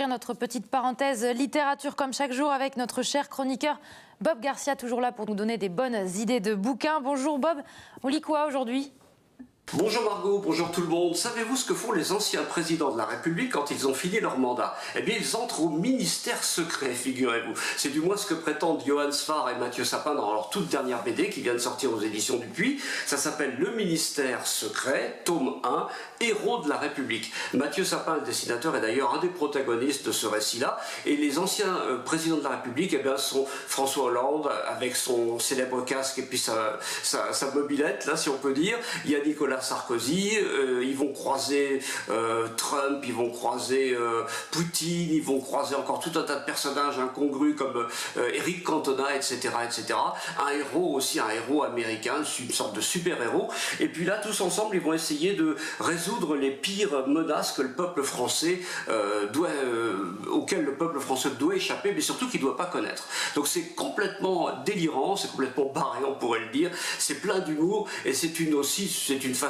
Notre petite parenthèse littérature comme chaque jour avec notre cher chroniqueur Bob Garcia, toujours là pour nous donner des bonnes idées de bouquins. Bonjour Bob, on lit quoi aujourd'hui ? Bonjour Margot, bonjour tout le monde. Savez-vous ce que font les anciens présidents de la République quand ils ont fini leur mandat? Eh bien, ils entrent au ministère secret, figurez-vous. C'est du moins ce que prétendent Johan Sfar et Mathieu Sapin dans leur toute dernière BD qui vient de sortir aux éditions Dupuis. Ça s'appelle Le Ministère secret, tome 1, Héros de la République. Mathieu Sapin, le dessinateur, est d'ailleurs un des protagonistes de ce récit-là. Et les anciens présidents de la République, eh bien, sont François Hollande, avec son célèbre casque et puis sa mobilette, là, si on peut dire. Il y a Nicolas Sarkozy, ils vont croiser Trump, ils vont croiser Poutine, ils vont croiser encore tout un tas de personnages incongrus comme Eric Cantona, etc., etc. Un héros aussi, un héros américain, une sorte de super-héros. Et puis là, tous ensemble, ils vont essayer de résoudre les pires menaces que le peuple français auxquelles le peuple français doit échapper, mais surtout qu'il ne doit pas connaître. Donc c'est complètement délirant, c'est complètement barré, on pourrait le dire. C'est plein d'humour et c'est une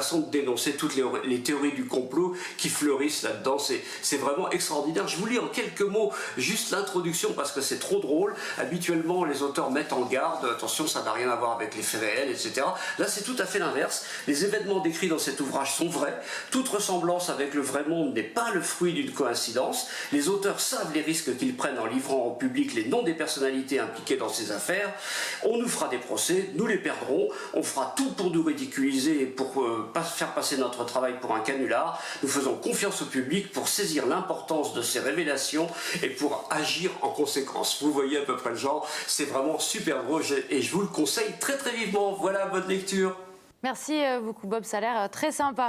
façon de dénoncer toutes les théories du complot qui fleurissent là-dedans. C'est vraiment extraordinaire. Je vous lis en quelques mots juste l'introduction parce que c'est trop drôle. Habituellement, les auteurs mettent en garde, attention, ça n'a rien à voir avec les faits réels, etc. Là, c'est tout à fait l'inverse. Les événements décrits dans cet ouvrage sont vrais. Toute ressemblance avec le vrai monde n'est pas le fruit d'une coïncidence. Les auteurs savent les risques qu'ils prennent en livrant au public les noms des personnalités impliquées dans ces affaires. On nous fera des procès, nous les perdrons. On fera tout pour nous ridiculiser et pour faire passer notre travail pour un canular. Nous faisons confiance au public pour saisir l'importance de ces révélations et pour agir en conséquence. Vous voyez à peu près le genre, c'est vraiment super drôle et je vous le conseille très très vivement. Voilà, bonne lecture. Merci beaucoup Bob, ça a l'air très sympa.